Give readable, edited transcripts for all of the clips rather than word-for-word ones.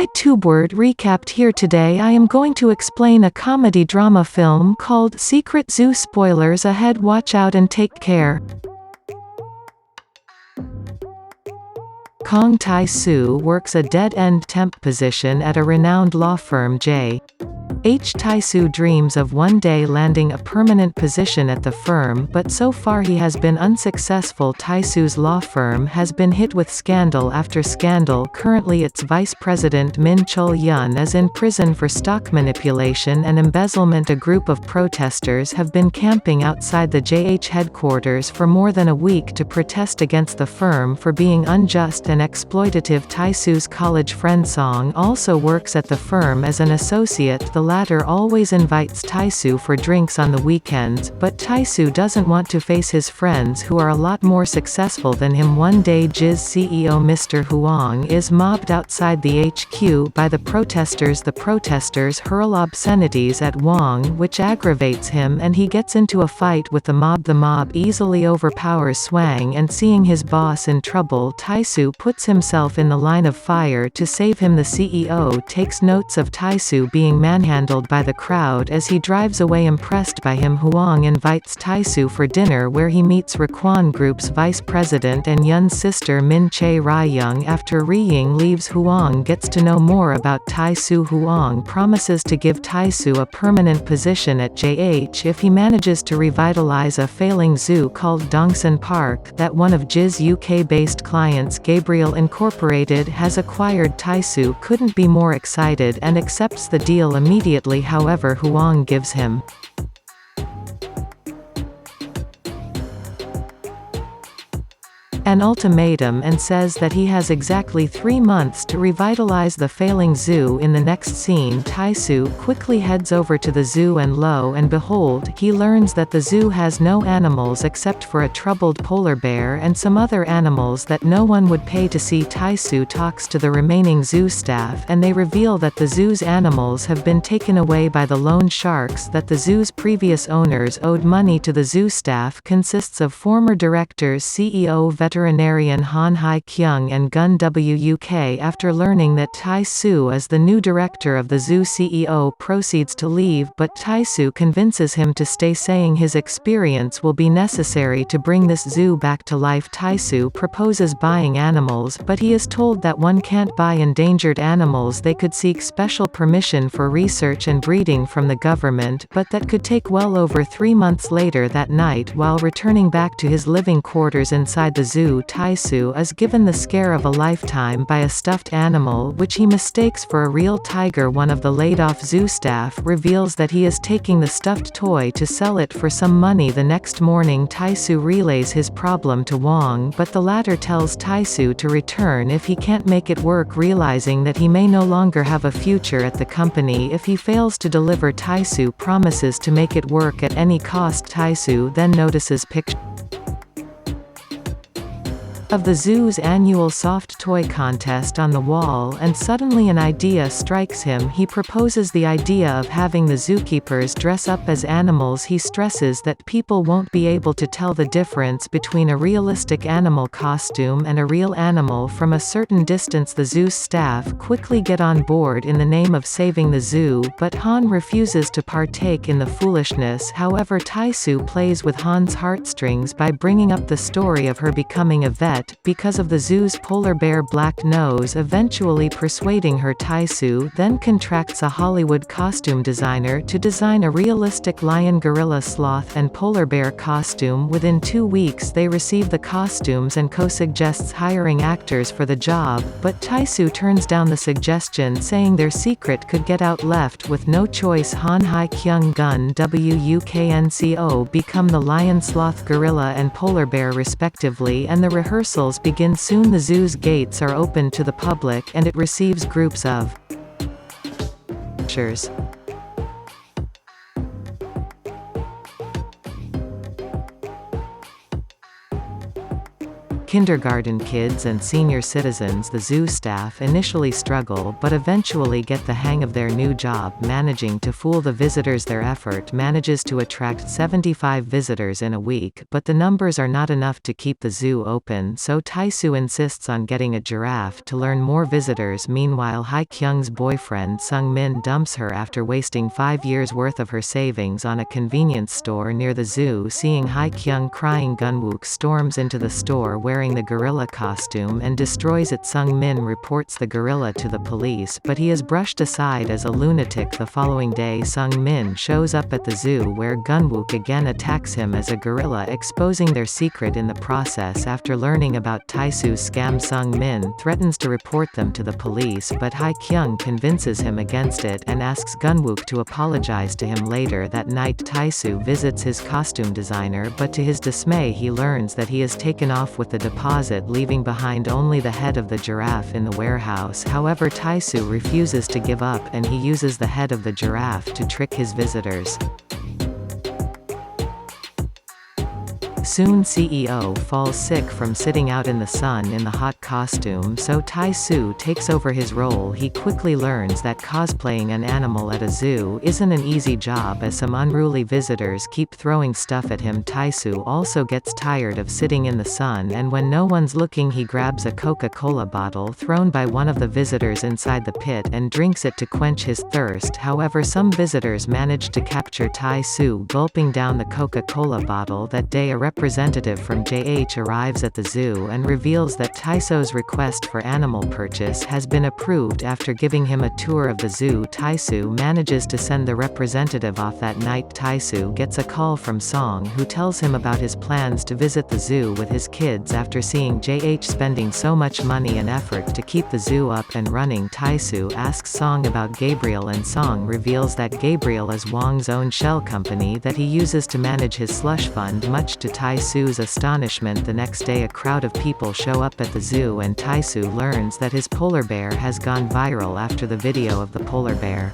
Hi TubeWord recapped here today. I am going to explain a comedy drama film called Secret Zoo. Spoilers ahead, watch out and take care. Kong Tai-soo works a dead-end temp position at a renowned law firm. Tai-soo dreams of one day landing a permanent position at the firm, but so far he has been unsuccessful. Tai-soo's law firm has been hit with scandal after scandal. Currently its vice president Min Chul-yeon is in prison for stock manipulation and embezzlement. A group of protesters have been camping outside the JH headquarters for more than a week to protest against the firm for being unjust and exploitative. Tai-soo's college friend Song also works at the firm as an associate. The latter always invites Tai-soo for drinks on the weekends, but Tai-soo doesn't want to face his friends who are a lot more successful than him. One day JI's CEO Mr. Huang is mobbed outside the HQ by the protesters. The protesters hurl obscenities at Wang, which aggravates him, and he gets into a fight with the mob. The mob easily overpowers Swang, and seeing his boss in trouble, Tai-soo puts himself in the line of fire to save him. The CEO takes notes of Tai-soo being manhandled by the crowd as he drives away. Impressed by him, Huang invites Tai-soo for dinner, where he meets Raquan Group's vice president and Yun's sister Min Chae-ryung. After Ryung leaves, Huang gets to know more about Tai-soo. Huang promises to give Tai-soo a permanent position at JH if he manages to revitalize a failing zoo called Dongsan Park that one of JI's UK-based clients, Gabriel Incorporated, has acquired. Tai-soo couldn't be more excited and accepts the deal immediately. However, Huang gives him an ultimatum and says that he has exactly 3 months to revitalize the failing zoo. In the next scene, Tai-soo quickly heads over to the zoo and lo and behold, he learns that the zoo has no animals except for a troubled polar bear and some other animals that no one would pay to see. Tai-soo talks to the remaining zoo staff and they reveal that the zoo's animals have been taken away by the loan sharks that the zoo's previous owners owed money to. The zoo staff consists of former directors, CEO veterinarian Han Hai-kyung and Gun Wuk. After learning that Tai-soo is the new director of the zoo, CEO proceeds to leave, but Tai-soo convinces him to stay, saying his experience will be necessary to bring this zoo back to life. Tai-soo proposes buying animals, but he is told that one can't buy endangered animals. They could seek special permission for research and breeding from the government, but that could take well over 3 months. Later that night, while returning back to his living quarters inside the zoo, Tai-soo is given the scare of a lifetime by a stuffed animal which he mistakes for a real tiger. One of the laid-off zoo staff reveals that he is taking the stuffed toy to sell it for some money. The next morning, Tai-soo relays his problem to Wang, but the latter tells Tai-soo to return if he can't make it work. Realizing that he may no longer have a future at the company if he fails to deliver, Tai-soo promises to make it work at any cost. Tai-soo then notices pictures of the zoo's annual soft toy contest on the wall, and suddenly an idea strikes him. He proposes the idea of having the zookeepers dress up as animals. He stresses that people won't be able to tell the difference between a realistic animal costume and a real animal from a certain distance. The zoo staff quickly get on board in the name of saving the zoo, but Han refuses to partake in the foolishness. However, Tai-soo plays with Han's heartstrings by bringing up the story of her becoming a vet because of the zoo's polar bear black nose, eventually persuading her. Tai-soo then contracts a Hollywood costume designer to design a realistic lion, gorilla, sloth, and polar bear costume. Within 2 weeks they receive the costumes and co-suggests hiring actors for the job, but Tai-soo turns down the suggestion, saying their secret could get out. Left with no choice, Han Hai-kyung, Gun Wuknco become the lion, sloth, gorilla, and polar bear respectively, and the rehearsals begin soon. The zoo's gates are open to the public and it receives groups of Kindergarten kids and senior citizens. The zoo staff initially struggle but eventually get the hang of their new job, managing to fool the visitors. Their effort manages to attract 75 visitors in a week, but the numbers are not enough to keep the zoo open, so Tae-soo insists on getting a giraffe to learn more visitors. Meanwhile, Hae-kyung's boyfriend Sung-min dumps her after wasting 5 years' worth of her savings on a convenience store near the zoo. Seeing Hae-kyung crying, Gunwook storms into the store wearing the gorilla costume and destroys it. Sung-min reports the gorilla to the police, but he is brushed aside as a lunatic. The following day, Sung-min shows up at the zoo where Gunwook again attacks him as a gorilla, exposing their secret in the process. After learning about Tae-soo's scam, Sung-min threatens to report them to the police, but Hae-kyung convinces him against it and asks Gunwook to apologize to him. Later that night, Tae-soo visits his costume designer, but to his dismay he learns that he has taken off with the deposit, leaving behind only the head of the giraffe in the warehouse. However, Tae-soo refuses to give up and he uses the head of the giraffe to trick his visitors. Soon CEO falls sick from sitting out in the sun in the hot costume, so Tae-soo takes over his role. He quickly learns that cosplaying an animal at a zoo isn't an easy job, as some unruly visitors keep throwing stuff at him. Tae-soo also gets tired of sitting in the sun, and when no one's looking he grabs a Coca-Cola bottle thrown by one of the visitors inside the pit and drinks it to quench his thirst. However, some visitors manage to capture Tae-soo gulping down the Coca-Cola bottle. That day, a representative from JH arrives at the zoo and reveals that Tae-soo's request for animal purchase has been approved. After giving him a tour of the zoo, Tae-soo manages to send the representative off. That night, Tae-soo gets a call from Song, who tells him about his plans to visit the zoo with his kids. After seeing JH spending so much money and effort to keep the zoo up and running, Tae-soo asks Song about Gabriel, and Song reveals that Gabriel is Wong's own shell company that he uses to manage his slush fund. Much to Tae-soo's astonishment, the next day a crowd of people show up at the zoo and Tae-soo learns that his polar bear has gone viral after the video of the polar bear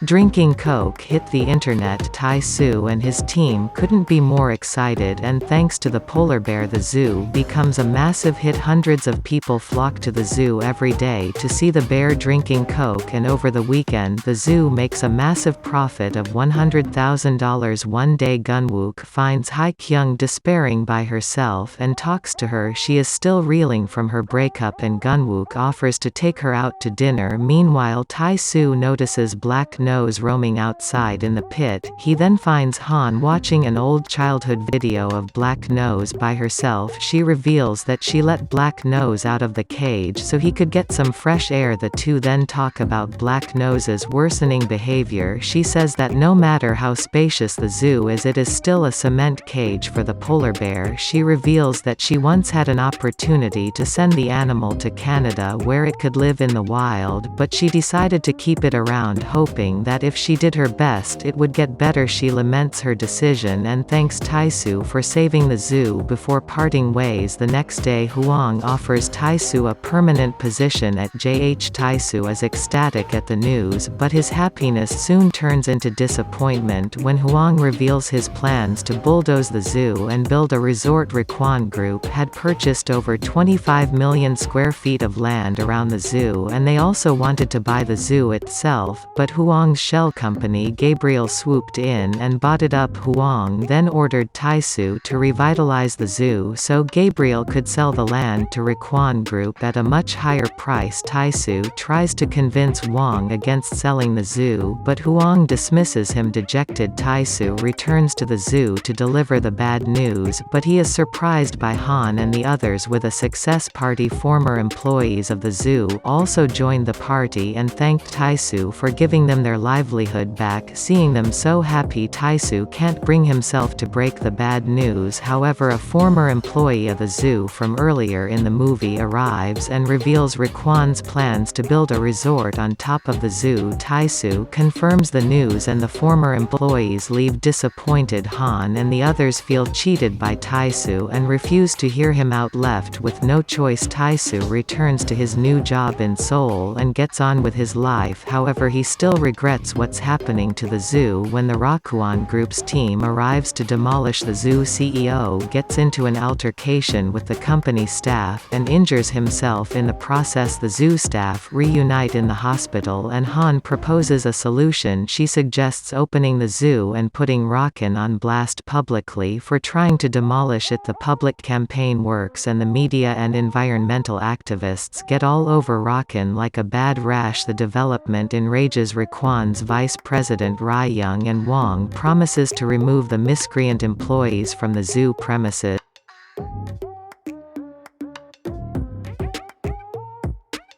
drinking Coke hit the internet. Tae-soo and his team couldn't be more excited, and thanks to the polar bear, the zoo becomes a massive hit. Hundreds of people flock to the zoo every day to see the bear drinking Coke, and over the weekend the zoo makes a massive profit of $100,000. One day, Gunwook finds Hae-kyung despairing by herself and talks to her. She is still reeling from her breakup, and Gunwook offers to take her out to dinner. Meanwhile, Tae-soo notices Black Nose roaming outside in the pit. He then finds Han watching an old childhood video of Black Nose by herself. She reveals that she let Black Nose out of the cage so he could get some fresh air. The two then talk about Black Nose's worsening behavior. She says that no matter how spacious the zoo is, it is still a cement cage for the polar bear. She reveals that she once had an opportunity to send the animal to Canada where it could live in the wild, but she decided to keep it around, hoping that if she did her best it would get better. She laments her decision and thanks Tae-soo for saving the zoo before parting ways. The next day, Hwang offers Tae-soo a permanent position at JH. Tae-soo is ecstatic at the news, but his happiness soon turns into disappointment when Hwang reveals his plans to bulldoze the zoo and build a resort. Rakwon Group had purchased over 25 million square feet of land around the zoo, and they also wanted to buy the zoo itself, but Hwang's shell company Gabriel swooped in and bought it up. Hwang then ordered Tae-soo to revitalize the zoo so Gabriel could sell the land to Rakwon Group at a much higher price. Tae-soo tries to convince Hwang against selling the zoo, but Hwang dismisses him. Dejected, Tae-soo returns to the zoo to deliver the bad news, but he is surprised by Han and the others with a success party. Former employees of the zoo also joined the party and thanked Tae-soo for giving them their livelihood back. Seeing them so happy, Tae-soo can't bring himself to break the bad news. However, a former employee of the zoo from earlier in the movie arrives and reveals Rakwon's plans to build a resort on top of the zoo. Tae-soo confirms the news and the former employees leave disappointed. Han and the others feel cheated by Tae-soo and refuse to hear him out. Left with no choice, Tae-soo returns to his new job in Seoul and gets on with his life. However, he still regrets regrets what's happening to the zoo when the Rakuan Group's team arrives to demolish the zoo. CEO gets into an altercation with the company staff and injures himself in the process. The zoo staff reunite in the hospital and Han proposes a solution. She suggests opening the zoo and putting Rakan on blast publicly for trying to demolish it. The public campaign works and the media and environmental activists get all over Rakan like a bad rash. The development enrages Raquan's vice president Ryung, and Wong promises to remove the miscreant employees from the zoo premises.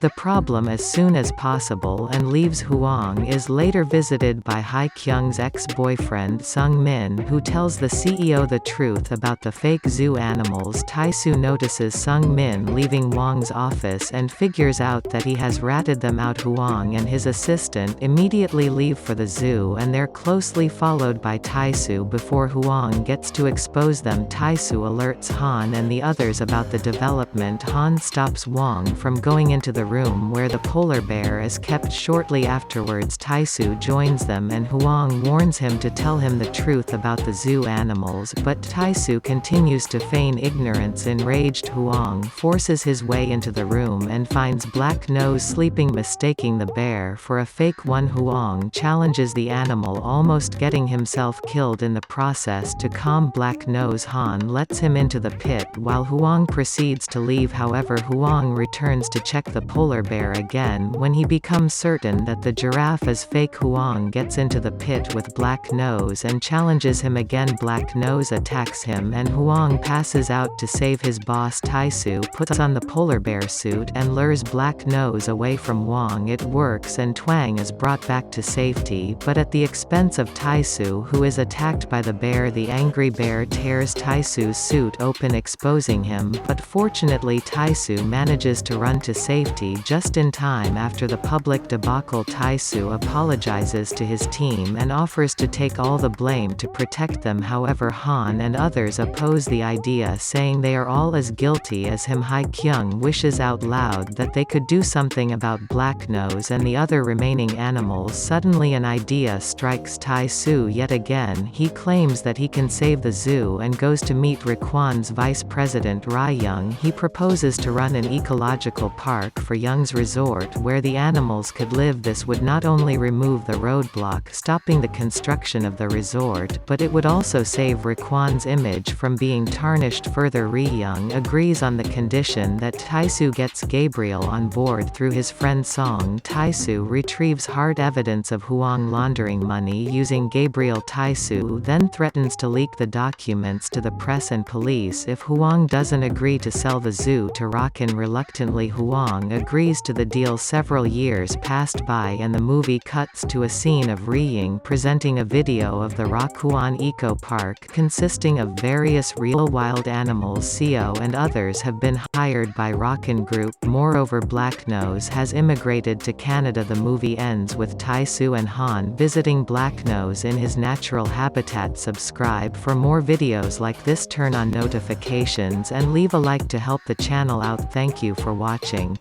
The problem as soon as possible and leaves. Huang is later visited by Hai Kyung's ex-boyfriend Sung Min, who tells the CEO the truth about the fake zoo animals. Tae-soo notices Sung Min leaving Wang's office and figures out that he has ratted them out. Huang and his assistant immediately leave for the zoo, and they're closely followed by Tae-soo before Huang gets to expose them. Tae-soo alerts Han and the others about the development. Han stops Wang from going into the room where the polar bear is kept. Shortly afterwards, Tae-soo joins them and Huang warns him to tell him the truth about the zoo animals, but Tae-soo continues to feign ignorance. Enraged, Huang forces his way into the room and finds Black Nose sleeping, mistaking the bear for a fake one. Huang challenges the animal, almost getting himself killed in the process. To calm Black Nose, Han lets him into the pit while Huang proceeds to leave. However, Huang returns to check the polar bear again when he becomes certain that the giraffe is fake. Huang gets into the pit with Black Nose and challenges him again. Black Nose attacks him and Huang passes out. To save his boss, Tae-soo puts on the polar bear suit and lures Black Nose away from Wang. It works and Twang is brought back to safety, but at the expense of Tae-soo, who is attacked by the bear. The angry bear tears Tae-soo's suit open, exposing him, but fortunately Tae-soo manages to run to safety just in time. After the public debacle, Tae-soo apologizes to his team and offers to take all the blame to protect them. However, Han and others oppose the idea, saying they are all as guilty as him. Hai Kyung wishes out loud that they could do something about Black Nose and the other remaining animals. Suddenly an idea strikes Tae-soo yet again. He claims that he can save the zoo and goes to meet Raquan's vice president Ryung. He proposes to run an ecological park for Young's resort where the animals could live. This would not only remove the roadblock stopping the construction of the resort, but it would also save Raquan's image from being tarnished further. Ryung agrees on the condition that Tae-soo gets Gabriel on board through his friend Song. Tae-soo retrieves hard evidence of Huang laundering money using Gabriel. Tae-soo then threatens to leak the documents to the press and police if Huang doesn't agree to sell the zoo to Rakan. Reluctantly, Huang agrees to the deal. Several years passed by and the movie cuts to a scene of Ryung presenting a video of the Rakuan Eco Park consisting of various real wild animals. Seo and others have been hired by Rakan Group. Moreover, Black Nose has immigrated to Canada. The movie ends with Tae-soo and Han visiting Black Nose in his natural habitat. Subscribe for more videos like this, turn on notifications and leave a like to help the channel out. Thank you for watching.